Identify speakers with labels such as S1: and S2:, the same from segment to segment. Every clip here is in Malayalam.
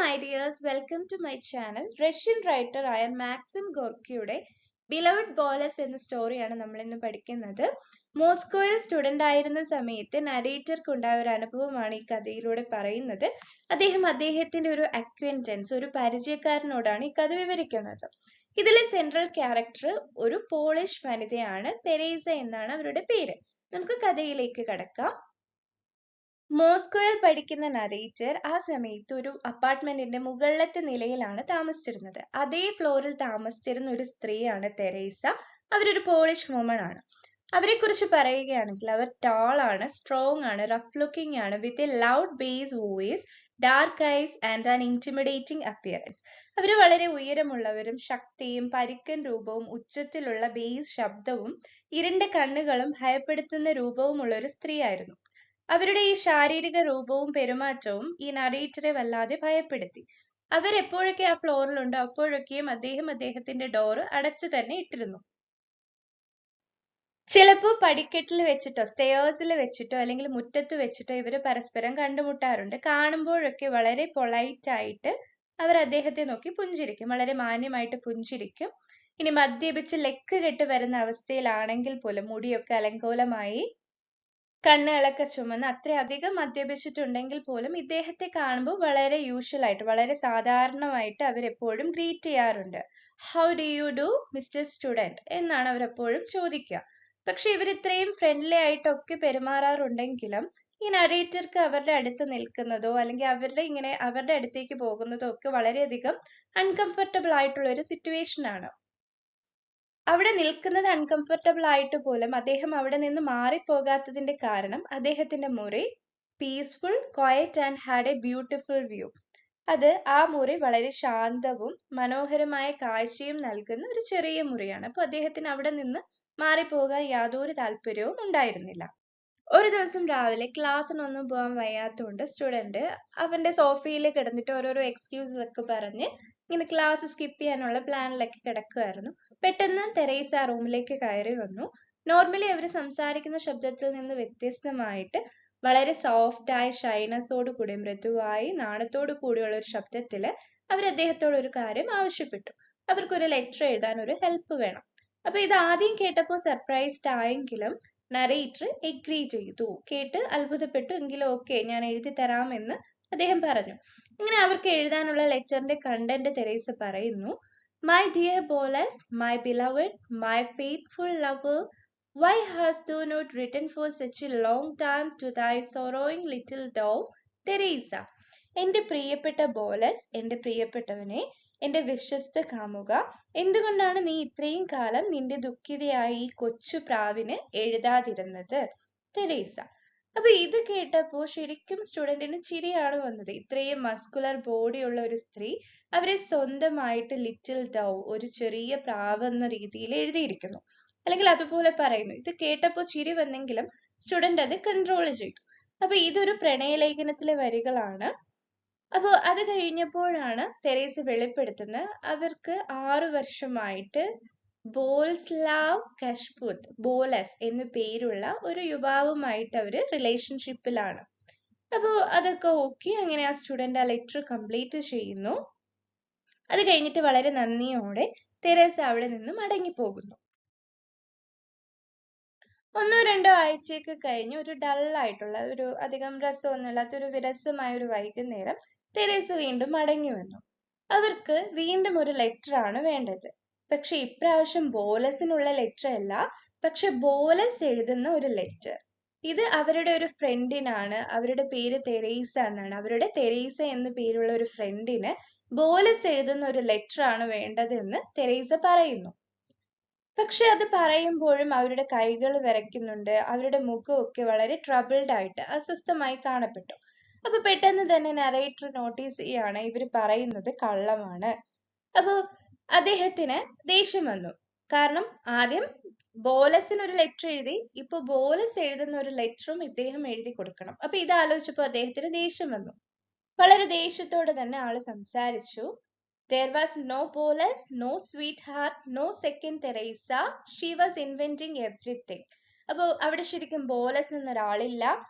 S1: my dears, welcome to my channel. Russian writer ആയ മാക്സിം ഗോർക്കിയുടെ ബിലവഡ് ബോലസ് എന്ന സ്റ്റോറിയാണ് നമ്മൾ ഇന്ന് പഠിക്കുന്നത്. മോസ്കോയിൽ സ്റ്റുഡന്റ് ആയിരുന്ന സമയത്ത് നരേറ്റർക്ക് ഉണ്ടായ ഒരു അനുഭവമാണ് ഈ കഥയിലൂടെ പറയുന്നത്. അദ്ദേഹത്തിന്റെ ഒരു അക്വൈന്റൻസ്, ഒരു പരിചയക്കാരനോടാണ് ഈ കഥ വിവരിക്കുന്നത്. ഇതിലെ സെൻട്രൽ ക്യാരക്ടർ ഒരു പോളിഷ് വനിതയാണ്. തെരേസ എന്നാണ് അവരുടെ പേര്. നമുക്ക് കഥയിലേക്ക് കടക്കാം. മോസ്കോയിൽ പഠിക്കുന്ന നരേറ്റർ ആ സമയത്ത് ഒരു അപ്പാർട്ട്മെന്റിന്റെ മുകളിലത്തെ നിലയിലാണ് താമസിച്ചിരുന്നത്. അതേ ഫ്ലോറിൽ താമസിച്ചിരുന്ന ഒരു സ്ത്രീയാണ് തെരേസ. അവരൊരു പോളിഷ് വുമൺ ആണ്. അവരെ കുറിച്ച് പറയുകയാണെങ്കിൽ അവർ ടാൾ ആണ്, സ്ട്രോങ് ആണ്, റഫ് ലുക്കിംഗ് ആണ്, with a loud bass voice, dark eyes and an intimidating appearance. അവർ വളരെ ഉയരമുള്ളവരും ശക്തിയും പരിക്കൻ രൂപവും ഉച്ചത്തിലുള്ള ബേസ് ശബ്ദവും ഇരുണ്ട കണ്ണുകളും ഭയപ്പെടുത്തുന്ന രൂപവുമുള്ള ഒരു സ്ത്രീയായിരുന്നു. അവരുടെ ഈ ശാരീരിക രൂപവും പെരുമാറ്റവും ഈ നറേറ്ററെ വല്ലാതെ ഭയപ്പെടുത്തി. അവരെപ്പോഴൊക്കെ ആ ഫ്ലോറിലുണ്ടോ അപ്പോഴൊക്കെയും അദ്ദേഹത്തിന്റെ ഡോറ് അടച്ചു തന്നെ ഇട്ടിരുന്നു. ചിലപ്പോൾ പടിക്കെട്ടിൽ വെച്ചിട്ടോ സ്റ്റെയേഴ്സിൽ വെച്ചിട്ടോ അല്ലെങ്കിൽ മുറ്റത്ത് വെച്ചിട്ടോ ഇവര് പരസ്പരം കണ്ടുമുട്ടാറുണ്ട്. കാണുമ്പോഴൊക്കെ വളരെ പൊളൈറ്റ് ആയിട്ട് അവർ അദ്ദേഹത്തെ നോക്കി പുഞ്ചിരിക്കും, വളരെ മാന്യമായിട്ട് പുഞ്ചിരിക്കും. ഇനി മദ്യപിച്ച് ലെക്ക് കെട്ട് വരുന്ന അവസ്ഥയിലാണെങ്കിൽ പോലും മുടിയൊക്കെ അലങ്കോലമായി, കണ്ണുകളൊക്കെ ചുമന്ന് അത്രയധികം മദ്യപിച്ചിട്ടുണ്ടെങ്കിൽ പോലും ഇദ്ദേഹത്തെ കാണുമ്പോൾ വളരെ യൂഷ്വൽ ആയിട്ട്, വളരെ സാധാരണമായിട്ട് അവരെപ്പോഴും ഗ്രീറ്റ് ചെയ്യാറുണ്ട്. How do you do mister student എന്നാണ് അവരെപ്പോഴും ചോദിക്കുക. പക്ഷെ ഇവർ ഇത്രയും ഫ്രണ്ട്ലി ആയിട്ടൊക്കെ പെരുമാറാറുണ്ടെങ്കിലും ഈ നരേറ്റർക്ക് അവരുടെ അടുത്ത് നിൽക്കുന്നതോ അല്ലെങ്കിൽ അവരുടെ അടുത്തേക്ക് പോകുന്നതോ ഒക്കെ വളരെയധികം അൺകംഫർട്ടബിൾ ആയിട്ടുള്ള ഒരു സിറ്റുവേഷൻ ആണ്. അവിടെ നിൽക്കുന്നത് അൺകംഫർട്ടബിൾ ആയിട്ട് പോലും അദ്ദേഹം അവിടെ നിന്ന് മാറിപ്പോകാത്തതിന്റെ കാരണം അദ്ദേഹത്തിന്റെ മുറി peaceful, quiet and had A beautiful view. അത് ആ മുറി വളരെ ശാന്തവും മനോഹരമായ കാഴ്ചയും നൽകുന്ന ഒരു ചെറിയ മുറിയാണ്. അപ്പൊ അദ്ദേഹത്തിന് അവിടെ നിന്ന് മാറിപ്പോകാൻ യാതൊരു താല്പര്യവും ഉണ്ടായിരുന്നില്ല. ഒരു ദിവസം രാവിലെ ക്ലാസ്സിനൊന്നും പോകാൻ വയ്യാത്തതുകൊണ്ട് സ്റ്റുഡന്റ് അവന്റെ സോഫയിൽ കിടന്നിട്ട് ഓരോരോ എക്സ്ക്യൂസസ് ഒക്കെ പറഞ്ഞ് ഇങ്ങനെ ക്ലാസ് സ്കിപ്പ് ചെയ്യാനുള്ള പ്ലാനിലൊക്കെ കിടക്കുമായിരുന്നു. പെട്ടെന്ന് തെരേസ റൂമിലേക്ക് കയറി വന്നു. നോർമലി അവർ സംസാരിക്കുന്ന ശബ്ദത്തിൽ നിന്ന് വ്യത്യസ്തമായിട്ട് വളരെ സോഫ്റ്റ് ആയ ഷൈനസോട് കൂടി, മൃദുവായി, നാണത്തോടു കൂടിയുള്ള ഒരു ശബ്ദത്തില് അവർ അദ്ദേഹത്തോട് ഒരു കാര്യം ആവശ്യപ്പെട്ടു. അവർക്കൊരു ലെറ്റർ എഴുതാൻ ഒരു ഹെൽപ്പ് വേണം. അപ്പൊ ഇത് ആദ്യം കേട്ടപ്പോൾ സർപ്രൈസ്ഡ് ആയെങ്കിലും നരേറ്റർ എഗ്രി ചെയ്തു. കേട്ട് അത്ഭുതപ്പെട്ടു. എങ്കിലും ഓക്കെ, ഞാൻ എഴുതി തരാമെന്ന് അദ്ദേഹം പറഞ്ഞു. ഇങ്ങനെ അവർക്ക് എഴുതാനുള്ള ലെറ്ററിന്റെ കണ്ടന്റ് തെരേസ പറയുന്നു. My dear Bolas, my beloved, my faithful lover, why hast thou not written for such a long time to thy sorrowing little dove, Teresa? എന്റെ പ്രിയപ്പെട്ട ബോലസ്, എന്റെ പ്രിയപ്പെട്ടവനെ, എന്റെ വിശ്വസ്ത കാമുക, എന്തുകൊണ്ടാണ് നീ ഇത്രയും കാലം നിന്റെ ദുഃഖിതയായ ഈ കൊച്ചു പ്രാവിന് എഴുതാതിരുന്നത്? തെരേസ. അപ്പൊ ഇത് കേട്ടപ്പോ ശരിക്കും സ്റ്റുഡന്റിന് ചിരിയാണ് വന്നത്. ഇത്രയും മസ്കുലർ ബോഡിയുള്ള ഒരു സ്ത്രീ അവരെ സ്വന്തമായിട്ട് ലിറ്റിൽ ഡവ്, ഒരു ചെറിയ പ്രാവ് എന്ന രീതിയിൽ എഴുതിയിരിക്കുന്നു, അല്ലെങ്കിൽ അതുപോലെ പറയുന്നു. ഇത് കേട്ടപ്പോ ചിരി വന്നെങ്കിലും സ്റ്റുഡന്റ് അത് കൺട്രോൾ ചെയ്തു. അപ്പൊ ഇതൊരു പ്രണയലേഖനത്തിലെ വരികളാണ്. അപ്പൊ അത് കഴിഞ്ഞപ്പോഴാണ് തെരേസ വെളിപ്പെടുത്തുന്നത് അവർക്ക് 6 വർഷമായിട്ട് ബോൾസ്ലാവ് കഷ്പുത്, ബോലസ് എന്ന് പേരുള്ള ഒരു യുവാവുമായിട്ട് അവര് റിലേഷൻഷിപ്പിലാണ്. അപ്പോ അതൊക്കെ ഓക്കെ. അങ്ങനെ ആ സ്റ്റുഡന്റ് ആ ലെറ്റർ കംപ്ലീറ്റ് ചെയ്യുന്നു. അത് കഴിഞ്ഞിട്ട് വളരെ നന്ദിയോടെ തെരേസ അവിടെ നിന്ന് മടങ്ങി പോകുന്നു. 1-2 ആഴ്ചയൊക്കെ കഴിഞ്ഞ് ഒരു ഡൾ ആയിട്ടുള്ള, ഒരു അധികം രസമൊന്നുമില്ലാത്ത ഒരു വിരസമായ ഒരു വൈകുന്നേരം തെരേസ വീണ്ടും മടങ്ങി വന്നു. അവർക്ക് വീണ്ടും ഒരു ലെറ്റർ ആണ് വേണ്ടത്. പക്ഷെ ഇപ്രാവശ്യം ബോലസിനുള്ള ലെറ്റർ അല്ല, പക്ഷെ ബോലസ് എഴുതുന്ന ഒരു ലെറ്റർ. ഇത് അവരുടെ ഒരു ഫ്രണ്ടിനാണ്. അവരുടെ പേര് തെരേസ എന്നാണ്. അവരുടെ തെരേസ എന്ന് പേരുള്ള ഒരു ഫ്രണ്ടിന് ബോലസ് എഴുതുന്ന ഒരു ലെറ്റർ ആണ് വേണ്ടത് എന്ന് തെരേസ പറയുന്നു. പക്ഷെ അത് പറയുമ്പോഴും അവരുടെ കൈകൾ വിറയ്ക്കുന്നുണ്ട്. അവരുടെ മുഖമൊക്കെ വളരെ ട്രബിൾഡ് ആയിട്ട് അസ്വസ്ഥമായി കാണപ്പെട്ടു. അപ്പൊ പെട്ടെന്ന് തന്നെ നറേറ്റർ നോട്ടീസ് ചെയ്യാണ് ഇവര് പറയുന്നത് കള്ളമാണ്. അപ്പൊ അദ്ദേഹത്തിന് ദേഷ്യം വന്നു. കാരണം ആദ്യം ബോലസിന് ഒരു ലെറ്റർ എഴുതി, ഇപ്പൊ ബോലസ് എഴുതുന്ന ഒരു ലെറ്ററും ഇദ്ദേഹം എഴുതി കൊടുക്കണം. അപ്പൊ ഇത് ആലോചിച്ചപ്പോ അദ്ദേഹത്തിന് ദേഷ്യം വന്നു. വളരെ ദേഷ്യത്തോടെ തന്നെ ആള് സംസാരിച്ചു. There was no Bolas, no sweetheart, no second Teresa. She was inventing everything. അപ്പൊ അവിടെ ശരിക്കും ബോലസ് എന്നൊരാളില്ല,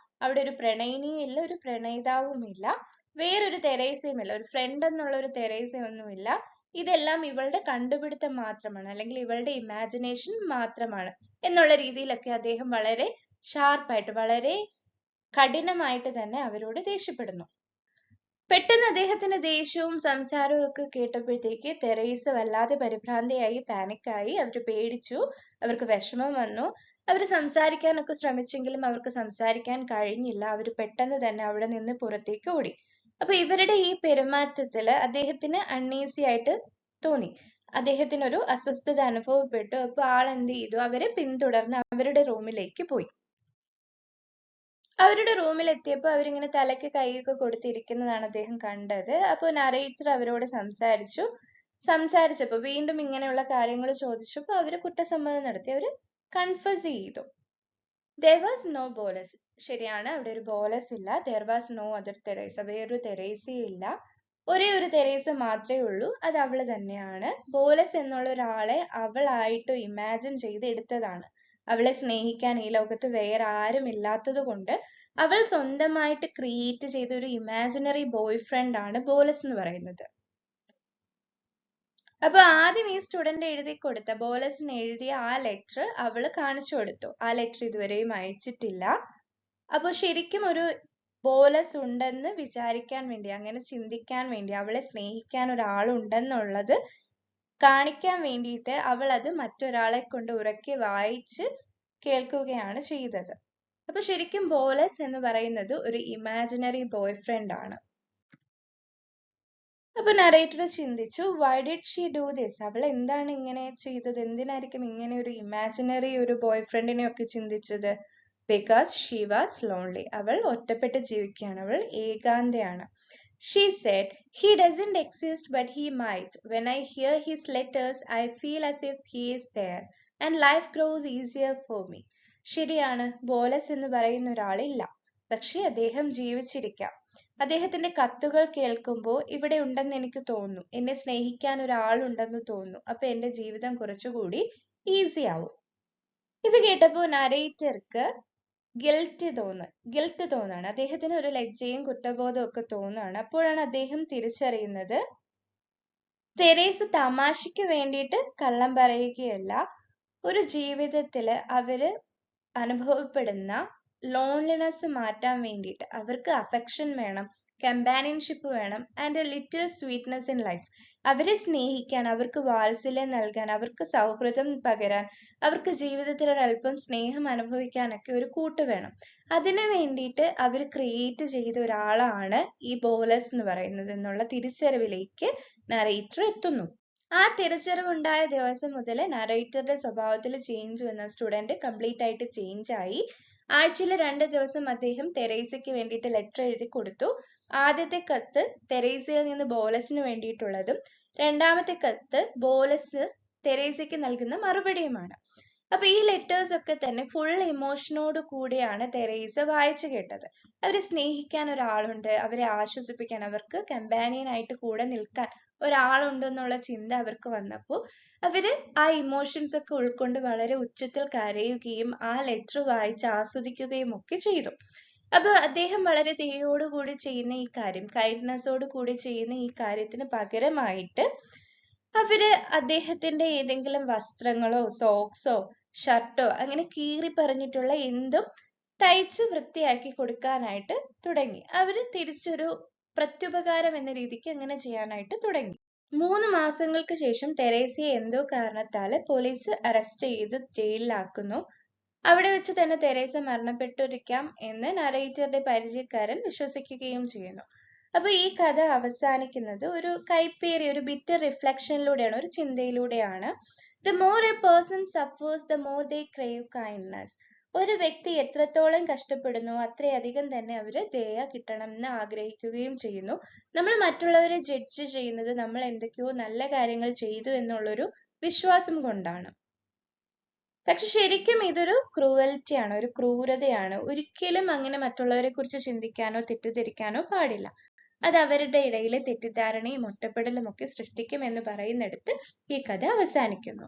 S1: അവിടെ ഒരു പ്രണയിനിയും ഇല്ല, ഒരു പ്രണയിതാവും ഇല്ല. വേറൊരു തെരേസയുമില്ല, ഒരു ഫ്രണ്ട് എന്നുള്ള ഒരു തെരേസയൊന്നുമില്ല. ഇതെല്ലാം ഇവളുടെ കണ്ടുപിടുത്തം മാത്രമാണ്, അല്ലെങ്കിൽ ഇവളുടെ ഇമാജിനേഷൻ മാത്രമാണ് എന്നുള്ള രീതിയിലൊക്കെ അദ്ദേഹം വളരെ ഷാർപ്പായിട്ട്, വളരെ കഠിനമായിട്ട് തന്നെ അവരോട് ദേഷ്യപ്പെടുന്നു. പെട്ടെന്ന് അദ്ദേഹത്തിന്റെ ദേഷ്യവും സംസാരവും ഒക്കെ കേട്ടപ്പോഴത്തേക്ക് തെരേസ വല്ലാതെ പരിഭ്രാന്തയായി, പാനിക്കായി. അവര് പേടിച്ചു, അവർക്ക് വിഷമം വന്നു. അവര് സംസാരിക്കാനൊക്കെ ശ്രമിച്ചെങ്കിലും അവർക്ക് സംസാരിക്കാൻ കഴിഞ്ഞില്ല. അവര് പെട്ടെന്ന് തന്നെ അവിടെ നിന്ന് പുറത്തേക്ക് ഓടി. അപ്പൊ ഇവരുടെ ഈ പെരുമാറ്റത്തില് അദ്ദേഹത്തിന് അൺഈസി ആയിട്ട് തോന്നി. അദ്ദേഹത്തിനൊരു അസ്വസ്ഥത അനുഭവപ്പെട്ടു. അപ്പൊ ആളെന്ത് ചെയ്തു, അവരെ പിന്തുടർന്ന് അവരുടെ റൂമിലേക്ക് പോയി. അവരുടെ റൂമിൽ എത്തിയപ്പോൾ അവരിങ്ങനെ തലയ്ക്ക് കൈയൊക്കെ കൊടുത്തിരിക്കുന്നതാണ് അദ്ദേഹം കണ്ടത്. അപ്പോൾ നറേറ്റർ അവരോട് സംസാരിച്ചപ്പോൾ വീണ്ടും ഇങ്ങനെയുള്ള കാര്യങ്ങൾ ചോദിച്ചപ്പോൾ അവര് കുറ്റസമ്മതം നടത്തി. അവര് കൺഫസ് ചെയ്തു. There was no ബോലസ്. ശരിയാണ്, അവിടെ ഒരു ബോലസ് ഇല്ല. There was no other Teresa. വേറൊരു തെരേസയും ഇല്ല. ഒരേ ഒരു തെരേസ മാത്രമേ ഉള്ളൂ. അത് അവള് തന്നെയാണ്. ബോലസ് എന്നുള്ള ഒരാളെ അവളായിട്ട് ഇമാജിൻ ചെയ്ത് എടുത്തതാണ്. അവളെ സ്നേഹിക്കാൻ ഈ ലോകത്ത് വേറെ ആരും ഇല്ലാത്തത് കൊണ്ട് അവൾ സ്വന്തമായിട്ട് ക്രിയേറ്റ് ചെയ്ത ഒരു ഇമാജിനറി ബോയ് ഫ്രണ്ട് ആണ് ബോലസ് എന്ന് പറയുന്നത്. അപ്പൊ ആദ്യം ഈ സ്റ്റുഡന്റ് എഴുതി കൊടുത്ത, ബോലസിന് എഴുതിയ ആ ലെറ്റർ അവള് കാണിച്ചു കൊടുത്തു. ആ ലെറ്റർ ഇതുവരെയും അയച്ചിട്ടില്ല. അപ്പൊ ശരിക്കും ഒരു ബോലസ് ഉണ്ടെന്ന് വിചാരിക്കാൻ വേണ്ടി, അങ്ങനെ ചിന്തിക്കാൻ വേണ്ടി, അവളെ സ്നേഹിക്കാൻ ഒരാളുണ്ടെന്നുള്ളത് കാണിക്കാൻ വേണ്ടിയിട്ട് അവൾ അത് മറ്റൊരാളെ കൊണ്ട് ഉറക്കെ വായിച്ച് കേൾക്കുകയാണ് ചെയ്തത്. അപ്പൊ ശരിക്കും ബോലസ് എന്ന് പറയുന്നത് ഒരു ഇമാജിനറി ബോയ് ഫ്രണ്ട് ആണ്. അപ്പൊ നറേറ്റർ ചിന്തിച്ചു, why did she do this? അവൾ എന്താണ് ഇങ്ങനെ ചെയ്തത്? എന്തിനായിരിക്കും ഇങ്ങനെ ഒരു ഇമാജിനറി ഒരു ബോയ് ഫ്രണ്ടിനെ ഒക്കെ ചിന്തിച്ചത്? Because she was lonely. അവൾ ഒറ്റപ്പെട്ട് ജീവിക്കുകയാണ്, അവൾ ഏകാന്തയാണ്. She said, he doesn't exist but he might. When I hear his letters, I feel as if he is there and life grows easier for me. ശരിയാണ്, ബോലസ് എന്ന് പറയുന്ന ഒരാളില്ല, പക്ഷെ അദ്ദേഹം ജീവിച്ചിരിക്കാം. അദ്ദേഹത്തിന്റെ കത്തുകൾ കേൾക്കുമ്പോൾ ഇവിടെ ഉണ്ടെന്ന് എനിക്ക് തോന്നുന്നു, എന്നെ സ്നേഹിക്കാൻ ഒരാളുണ്ടെന്ന് തോന്നുന്നു. അപ്പൊ എന്റെ ജീവിതം കുറച്ചുകൂടി ഈസി ആവും. ഇത് കേട്ടപ്പോ നരേറ്റർക്ക് ഗിൽറ്റ് തോന്നാണ്. അദ്ദേഹത്തിന് ഒരു ലജ്ജയും കുറ്റബോധവും ഒക്കെ തോന്നുകയാണ്. അപ്പോഴാണ് അദ്ദേഹം തിരിച്ചറിയുന്നത്, തെരേസ തമാശയ്ക്ക് വേണ്ടിയിട്ട് കള്ളം പറയുകയല്ല. ഒരു ജീവിതത്തില് അവര് അനുഭവപ്പെടുന്ന ലോൺലിനെസ് മാറ്റാൻ വേണ്ടിയിട്ട് അവർക്ക് അഫെക്ഷൻ വേണം, കമ്പാനിയൻഷിപ്പ് വേണം, and A little sweetness in life. അവരെ സ്നേഹിക്കാൻ, അവർക്ക് വാത്സല്യം നൽകാൻ, അവർക്ക് സൗഹൃദം പകരാൻ, അവർക്ക് ജീവിതത്തിൽ ഒരല്പം സ്നേഹം അനുഭവിക്കാനൊക്കെ ഒരു കൂട്ട് വേണം. അതിനു വേണ്ടിയിട്ട് അവർ ക്രിയേറ്റ് ചെയ്ത ഒരാളാണ് ഈ ബോലസ് എന്ന് പറയുന്നത് എന്നുള്ള തിരിച്ചറിവിലേക്ക് നറേറ്റർ എത്തുന്നു. ആ തിരിച്ചറിവുണ്ടായ ദിവസം മുതൽ നറേറ്ററുടെ സ്വഭാവത്തിൽ ചേഞ്ച് വന്ന സ്റ്റുഡന്റ് കംപ്ലീറ്റ് ആയിട്ട് ചേഞ്ച് ആയി. ആഴ്ചയിൽ 2 ദിവസം അദ്ദേഹം തെരേസയ്ക്ക് വേണ്ടിയിട്ട് ലെറ്റർ എഴുതി കൊടുത്തു. ആദ്യത്തെ കത്ത് തെരേസയിൽ നിന്ന് ബോലസിന് വേണ്ടിയിട്ടുള്ളതും രണ്ടാമത്തെ കത്ത് ബോലസ് തെരേസയ്ക്ക് നൽകുന്ന മറുപടിയുമാണ്. അപ്പൊ ഈ ലെറ്റേഴ്സ് ഒക്കെ തന്നെ ഫുൾ ഇമോഷനോട് കൂടിയാണ് തെരേസ വായിച്ചു കേട്ടത്. അവരെ സ്നേഹിക്കാൻ ഒരാളുണ്ട്, അവരെ ആശ്വസിപ്പിക്കാൻ, അവർക്ക് കമ്പാനിയൻ ആയിട്ട് കൂടെ നിൽക്കാൻ ഒരാളുണ്ടെന്നുള്ള ചിന്ത അവർക്ക് വന്നപ്പോൾ അവര് ആ ഇമോഷൻസ് ഒക്കെ ഉൾക്കൊണ്ട് വളരെ ഉച്ചത്തിൽ കരയുകയും ആ ലെറ്റർ വായിച്ച് ആസ്വദിക്കുകയും ഒക്കെ ചെയ്തു. അപ്പൊ അദ്ദേഹം വളരെ ദയോടുകൂടി ചെയ്യുന്ന ഈ കാര്യം, കൈൻഡ്നെസ്സോട് കൂടി ചെയ്യുന്ന ഈ കാര്യത്തിന് പകരമായിട്ട് അവര് അദ്ദേഹത്തിന്റെ ഏതെങ്കിലും വസ്ത്രങ്ങളോ സോക്സോ ഷർട്ടോ അങ്ങനെ കീറി പറഞ്ഞിട്ടുള്ള എന്തും തയ്ച്ച് വൃത്തിയാക്കി കൊടുക്കാനായിട്ട് തുടങ്ങി. അവര് തിരിച്ചൊരു പ്രത്യുപകാരം എന്ന രീതിക്ക് അങ്ങനെ ചെയ്യാനായിട്ട് തുടങ്ങി. 3 മാസങ്ങൾക്ക് ശേഷം തെരേസയെ എന്തോ കാരണത്താല് പോലീസ് അറസ്റ്റ് ചെയ്ത് ജയിലിലാക്കുന്നു. അവിടെ വെച്ച് തന്നെ തെരേസ മരണപ്പെട്ടിരിക്കാം എന്ന് നറേറ്ററുടെ പരിചയക്കാരൻ വിശ്വസിക്കുകയും ചെയ്യുന്നു. അപ്പൊ ഈ കഥ അവസാനിക്കുന്നത് ഒരു കൈപ്പേറിയ, ഒരു ബിറ്റർ റിഫ്ലക്ഷനിലൂടെയാണ്, ഒരു ചിന്തയിലൂടെയാണ്. The more a person suffers, the more they crave kindness. ഒരു വ്യക്തി എത്രത്തോളം കഷ്ടപ്പെടുന്നു അത്രയധികം തന്നെ അവര് ദയ കിട്ടണം എന്ന് ആഗ്രഹിക്കുകയും ചെയ്യുന്നു. നമ്മൾ മറ്റുള്ളവരെ ജഡ്ജ് ചെയ്യുന്നത് നമ്മൾ എന്തൊക്കെയോ നല്ല കാര്യങ്ങൾ ചെയ്തു എന്നുള്ളൊരു വിശ്വാസം കൊണ്ടാണ്. പക്ഷെ ശരിക്കും ഇതൊരു ക്രൂവൽറ്റിയാണ്, ഒരു ക്രൂരതയാണ്. ഒരിക്കലും അങ്ങനെ മറ്റുള്ളവരെ കുറിച്ച് ചിന്തിക്കാനോ തെറ്റിദ്ധരിക്കാനോ പാടില്ല. അത് അവരുടെ ഇടയിലെ തെറ്റിദ്ധാരണയും ഒറ്റപ്പെടലും ഒക്കെ സൃഷ്ടിക്കും എന്ന് പറയുന്നിടത്ത് ഈ കഥ അവസാനിക്കുന്നു.